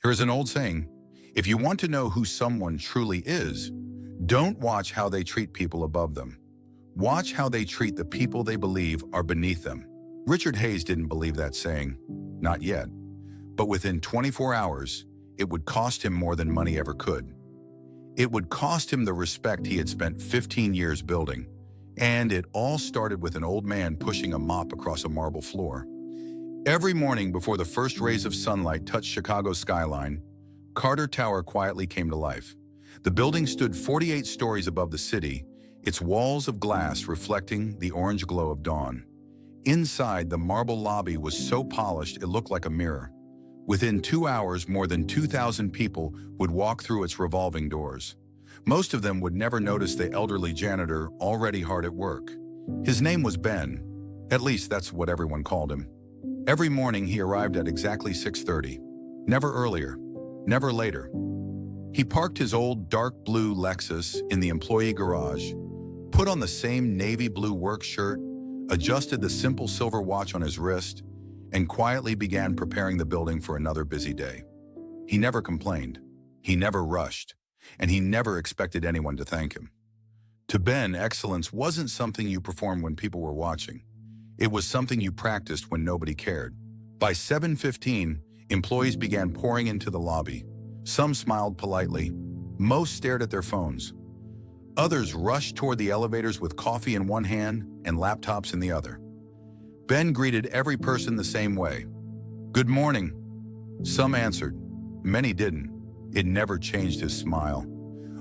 Here's an old saying: if you want to know who someone truly is, don't watch how they treat people above them. Watch how they treat the people they believe are beneath them. Richard Hayes didn't believe that saying, not yet. But within 24 hours, it would cost him more than money ever could. It would cost him the respect he had spent 15 years building. And it all started with an old man pushing a mop across a marble floor. Every morning before the first rays of sunlight touched Chicago's skyline, Carter Tower quietly came to life. The building stood 48 stories above the city, its walls of glass reflecting the orange glow of dawn. Inside, the marble lobby was so polished it looked like a mirror. Within 2 hours, more than 2,000 people would walk through its revolving doors. Most of them would never notice the elderly janitor already hard at work. His name was Ben. At least that's what everyone called him. Every morning he arrived at exactly 6:30. Never earlier, never later. He parked his old dark blue Lexus in the employee garage, put on the same navy blue work shirt, adjusted the simple silver watch on his wrist, and quietly began preparing the building for another busy day. He never complained, he never rushed, and he never expected anyone to thank him. To Ben, excellence wasn't something you performed when people were watching. It was something you practiced when nobody cared. By 7:15, employees began pouring into the lobby. Some smiled politely. Most stared at their phones. Others rushed toward the elevators with coffee in one hand and laptops in the other. Ben greeted every person the same way. "Good morning." Some answered. Many didn't. It never changed his smile.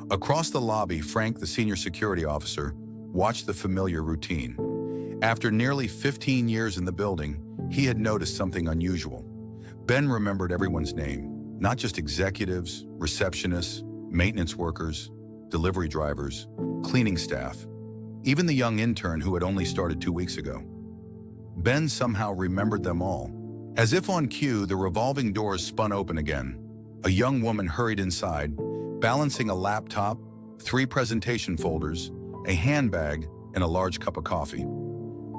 Across the lobby, Frank, the senior security officer, watched the familiar routine. After nearly 15 years in the building, he had noticed something unusual. Ben remembered everyone's name, not just executives, receptionists, maintenance workers, delivery drivers, cleaning staff, even the young intern who had only started 2 weeks ago. Ben somehow remembered them all. As if on cue, the revolving doors spun open again. A young woman hurried inside, balancing a laptop, 3 presentation folders, a handbag, and a large cup of coffee.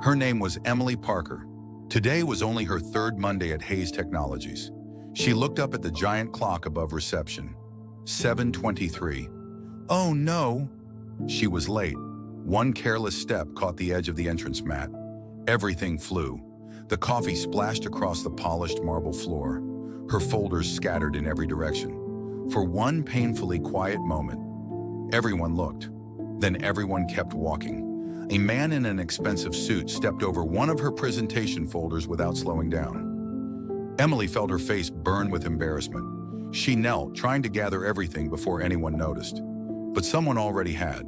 Her name was Emily Parker. Today was only her 3rd Monday at Hayes Technologies. She looked up at the giant clock above reception. 7:23. Oh no! She was late. One careless step caught the edge of the entrance mat. Everything flew. The coffee splashed across the polished marble floor. Her folders scattered in every direction. For one painfully quiet moment, everyone looked. Then everyone kept walking. A man in an expensive suit stepped over one of her presentation folders without slowing down. Emily felt her face burn with embarrassment. She knelt, trying to gather everything before anyone noticed. But someone already had.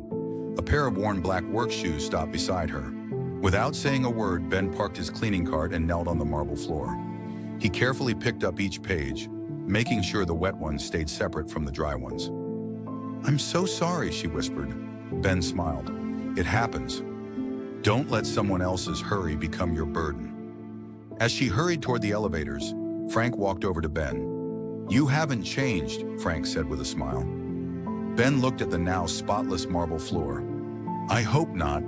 A pair of worn black work shoes stopped beside her. Without saying a word, Ben parked his cleaning cart and knelt on the marble floor. He carefully picked up each page, making sure the wet ones stayed separate from the dry ones. "I'm so sorry," she whispered. Ben smiled. "It happens. Don't let someone else's hurry become your burden." As she hurried toward the elevators, Frank walked over to Ben. "You haven't changed," Frank said with a smile. Ben looked at the now spotless marble floor. "I hope not."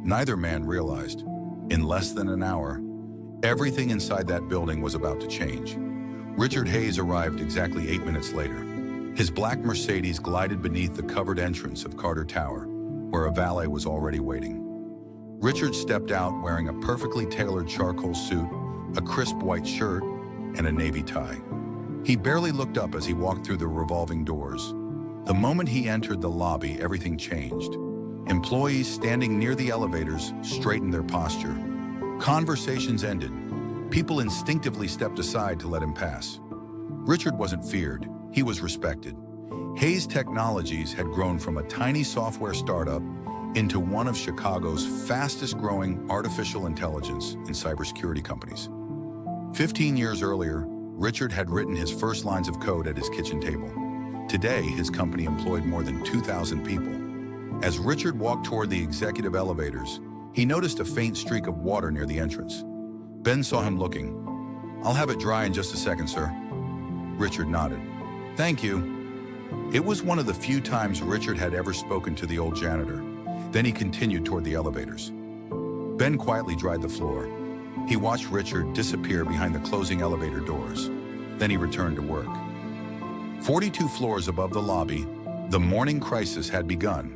Neither man realized. In less than an hour, everything inside that building was about to change. Richard Hayes arrived exactly 8 minutes later. His black Mercedes glided beneath the covered entrance of Carter Tower, where a valet was already waiting. Richard stepped out wearing a perfectly tailored charcoal suit, a crisp white shirt, and a navy tie. He barely looked up as he walked through the revolving doors. The moment he entered the lobby, everything changed. Employees standing near the elevators straightened their posture. Conversations ended. People instinctively stepped aside to let him pass. Richard wasn't feared, he was respected. Hayes Technologies had grown from a tiny software startup into one of Chicago's fastest-growing artificial intelligence and cybersecurity companies. 15 years earlier, Richard had written his first lines of code at his kitchen table. Today, his company employed more than 2,000 people. As Richard walked toward the executive elevators, he noticed a faint streak of water near the entrance. Ben saw him looking. "I'll have it dry in just a second, sir." Richard nodded. "Thank you." It was one of the few times Richard had ever spoken to the old janitor. Then he continued toward the elevators. Ben quietly dried the floor. He watched Richard disappear behind the closing elevator doors. Then he returned to work. 42 floors above the lobby, the morning crisis had begun.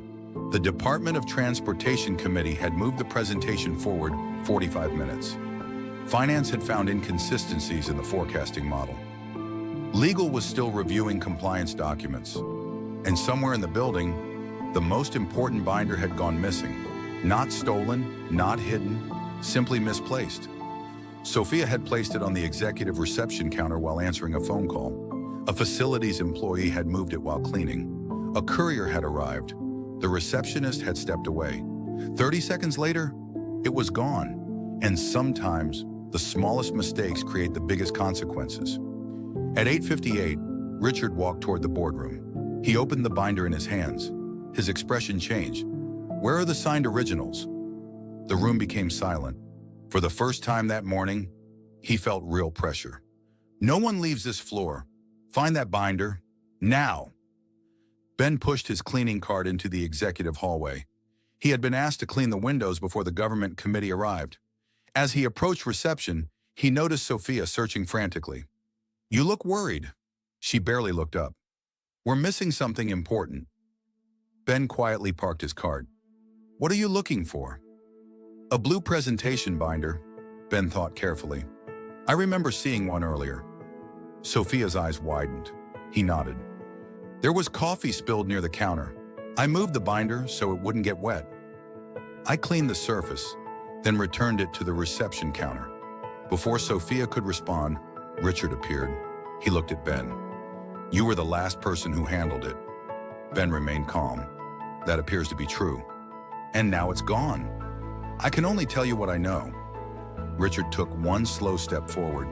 The Department of Transportation Committee had moved the presentation forward 45 minutes. Finance had found inconsistencies in the forecasting model. Legal was still reviewing compliance documents. And somewhere in the building, the most important binder had gone missing. Not stolen, not hidden, simply misplaced. Sophia had placed it on the executive reception counter while answering a phone call. A facilities employee had moved it while cleaning. A courier had arrived. The receptionist had stepped away. 30 seconds later, it was gone. And sometimes, the smallest mistakes create the biggest consequences. At 8:58, Richard walked toward the boardroom. He opened the binder in his hands. His expression changed. "Where are the signed originals?" The room became silent. For the first time that morning, he felt real pressure. "No one leaves this floor. Find that binder, now." Ben pushed his cleaning cart into the executive hallway. He had been asked to clean the windows before the government committee arrived. As he approached reception, he noticed Sophia searching frantically. "You look worried." She barely looked up. "We're missing something important." Ben quietly parked his cart. "What are you looking for?" "A blue presentation binder," Ben thought carefully. "I remember seeing one earlier." Sophia's eyes widened. He nodded. "There was coffee spilled near the counter. I moved the binder so it wouldn't get wet. I cleaned the surface, then returned it to the reception counter." Before Sophia could respond, Richard appeared. He looked at Ben. "You were the last person who handled it." Ben remained calm. "That appears to be true. And now it's gone. I can only tell you what I know." Richard took one slow step forward.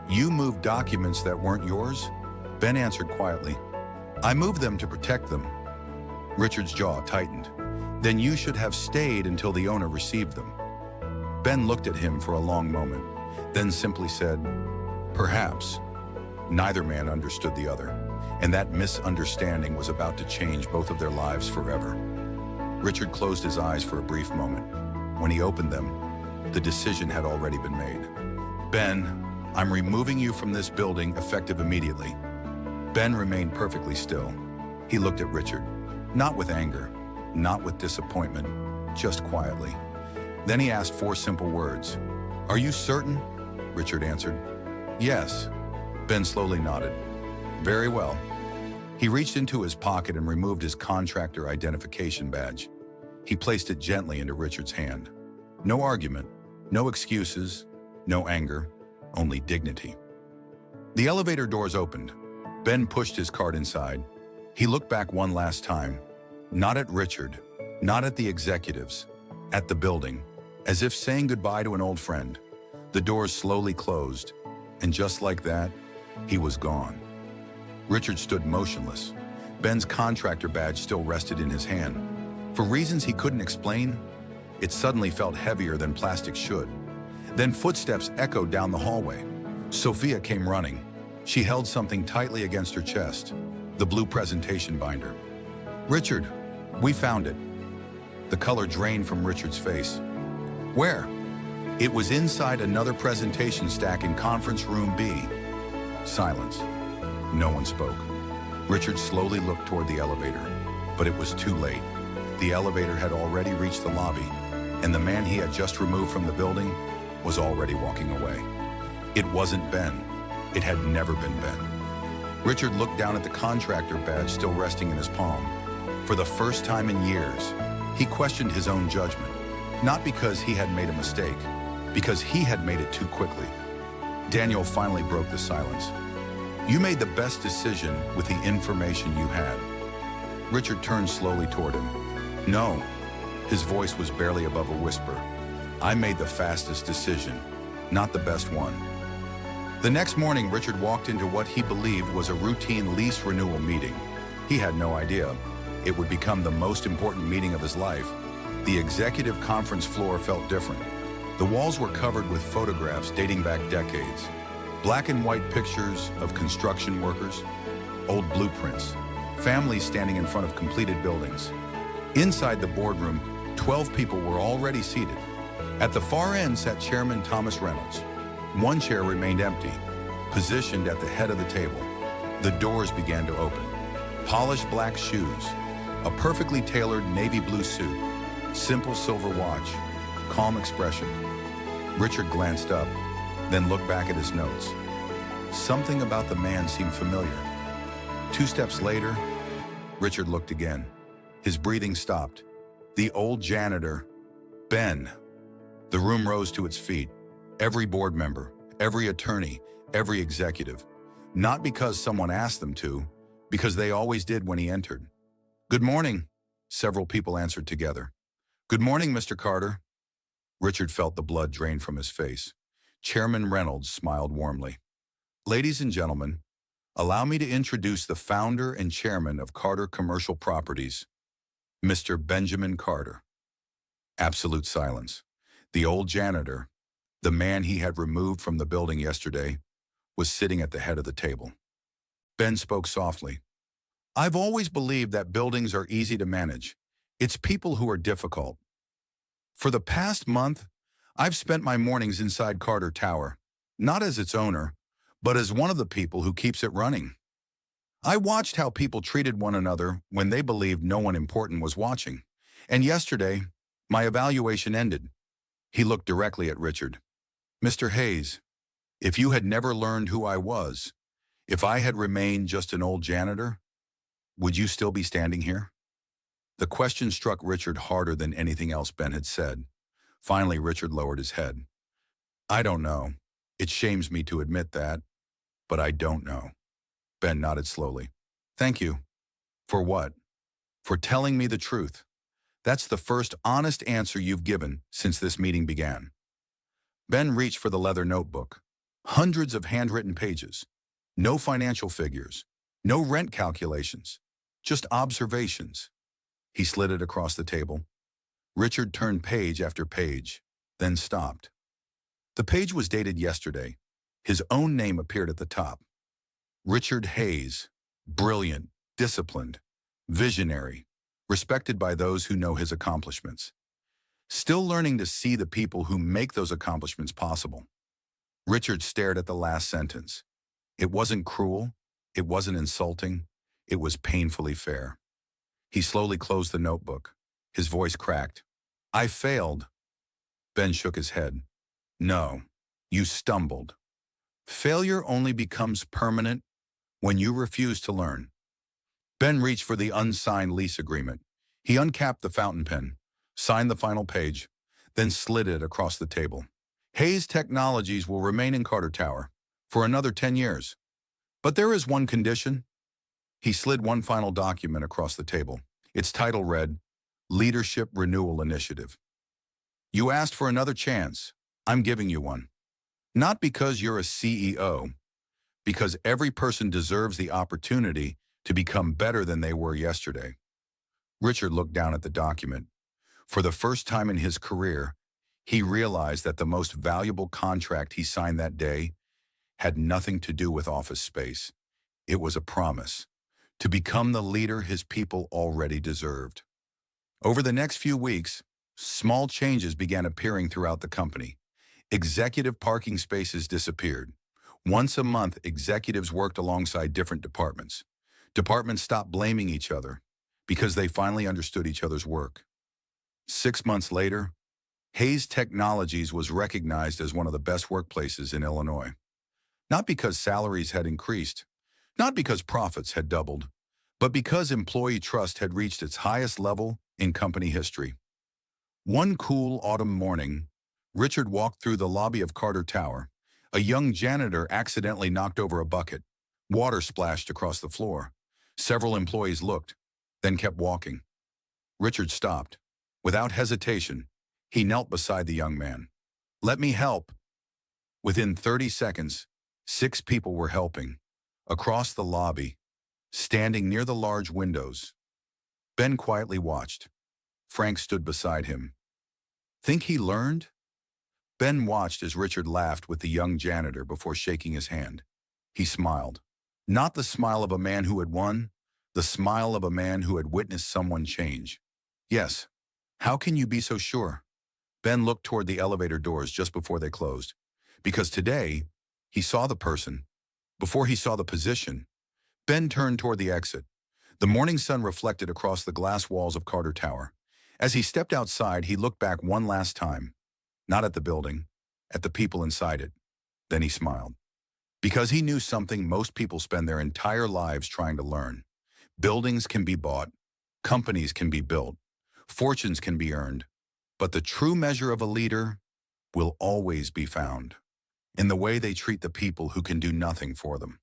"You moved documents that weren't yours?" Ben answered quietly. "I moved them to protect them." Richard's jaw tightened. "Then you should have stayed until the owner received them." Ben looked at him for a long moment, then simply said, "Perhaps." Neither man understood the other, and that misunderstanding was about to change both of their lives forever. Richard closed his eyes for a brief moment. When he opened them, the decision had already been made. "Ben, I'm removing you from this building effective immediately." Ben remained perfectly still. He looked at Richard, not with anger, not with disappointment, just quietly. Then he asked 4 simple words. "Are you certain?" Richard answered. "Yes." Ben slowly nodded. "Very well." He reached into his pocket and removed his contractor identification badge. He placed it gently into Richard's hand. No argument, no excuses, no anger, only dignity. The elevator doors opened. Ben pushed his cart inside. He looked back one last time, not at Richard, not at the executives, at the building, as if saying goodbye to an old friend. The doors slowly closed, and just like that, he was gone. Richard stood motionless. Ben's contractor badge still rested in his hand. For reasons he couldn't explain, it suddenly felt heavier than plastic should. Then footsteps echoed down the hallway. Sophia came running. She held something tightly against her chest, the blue presentation binder. "Richard, we found it." The color drained from Richard's face. "Where?" "It was inside another presentation stack in conference room B." Silence. No one spoke. Richard slowly looked toward the elevator, but it was too late. The elevator had already reached the lobby, and the man he had just removed from the building was already walking away. It wasn't Ben. It had never been Ben. Richard looked down at the contractor badge still resting in his palm. For the first time in years, he questioned his own judgment, not because he had made a mistake, because he had made it too quickly. Daniel finally broke the silence. "You made the best decision with the information you had." Richard turned slowly toward him. "No." His voice was barely above a whisper. "I made the fastest decision, not the best one." The next morning, Richard walked into what he believed was a routine lease renewal meeting. He had no idea it would become the most important meeting of his life. The executive conference floor felt different. The walls were covered with photographs dating back decades. Black and white pictures of construction workers, old blueprints, families standing in front of completed buildings. Inside the boardroom, 12 people were already seated. At the far end sat Chairman Thomas Reynolds. One chair remained empty, positioned at the head of the table. The doors began to open. Polished black shoes, a perfectly tailored navy blue suit, simple silver watch, calm expression. Richard glanced up, then looked back at his notes. Something about the man seemed familiar. 2 steps later, Richard looked again. His breathing stopped. The old janitor, Ben. The room rose to its feet. Every board member, every attorney, every executive. Not because someone asked them to, because they always did when he entered. "Good morning," several people answered together. "Good morning, Mr. Carter." Richard felt the blood drain from his face. Chairman Reynolds smiled warmly. "Ladies and gentlemen, allow me to introduce the founder and chairman of Carter Commercial Properties, Mr. Benjamin Carter." Absolute silence. The old janitor, the man he had removed from the building yesterday, was sitting at the head of the table. Ben spoke softly. "I've always believed that buildings are easy to manage. It's people who are difficult. For the past month, I've spent my mornings inside Carter Tower, not as its owner, but as one of the people who keeps it running. I watched how people treated one another when they believed no one important was watching. And yesterday, my evaluation ended." He looked directly at Richard. "Mr. Hayes, if you had never learned who I was, if I had remained just an old janitor, would you still be standing here?" The question struck Richard harder than anything else Ben had said. Finally, Richard lowered his head. "I don't know. It shames me to admit that, but I don't know." Ben nodded slowly. "Thank you." "For what?" "For telling me the truth. That's the first honest answer you've given since this meeting began." Ben reached for the leather notebook. Hundreds of handwritten pages. No financial figures. No rent calculations. Just observations. He slid it across the table. Richard turned page after page, then stopped. The page was dated yesterday. His own name appeared at the top. Richard Hayes, brilliant, disciplined, visionary, respected by those who know his accomplishments. Still learning to see the people who make those accomplishments possible. Richard stared at the last sentence. It wasn't cruel, it wasn't insulting, it was painfully fair. He slowly closed the notebook. His voice cracked. "I failed." Ben shook his head. "No, you stumbled. Failure only becomes permanent when you refuse to learn." Ben reached for the unsigned lease agreement. He uncapped the fountain pen, signed the final page, then slid it across the table. "Hayes Technologies will remain in Carter Tower for another 10 years. But there is one condition." He slid one final document across the table. Its title read, Leadership Renewal Initiative. "You asked for another chance. I'm giving you one. Not because you're a CEO, because every person deserves the opportunity to become better than they were yesterday." Richard looked down at the document. For the first time in his career, he realized that the most valuable contract he signed that day had nothing to do with office space. It was a promise to become the leader his people already deserved. Over the next few weeks, small changes began appearing throughout the company. Executive parking spaces disappeared. Once a month, executives worked alongside different departments. Departments stopped blaming each other because they finally understood each other's work. 6 months later, Hayes Technologies was recognized as one of the best workplaces in Illinois. Not because salaries had increased, not because profits had doubled, but because employee trust had reached its highest level in company history. One cool autumn morning, Richard walked through the lobby of Carter Tower. A young janitor accidentally knocked over a bucket. Water splashed across the floor. Several employees looked, then kept walking. Richard stopped. Without hesitation, he knelt beside the young man. "Let me help." Within 30 seconds, 6 people were helping. Across the lobby, standing near the large windows. Ben quietly watched. Frank stood beside him. "Think he learned?" Ben watched as Richard laughed with the young janitor before shaking his hand. He smiled. Not the smile of a man who had won, the smile of a man who had witnessed someone change. "Yes. How can you be so sure?" Ben looked toward the elevator doors just before they closed. Because today, he saw the person. Before he saw the position, Ben turned toward the exit. The morning sun reflected across the glass walls of Carter Tower. As he stepped outside, he looked back one last time, not at the building, at the people inside it. Then he smiled. Because he knew something most people spend their entire lives trying to learn. Buildings can be bought, companies can be built, fortunes can be earned, but the true measure of a leader will always be found in the way they treat the people who can do nothing for them.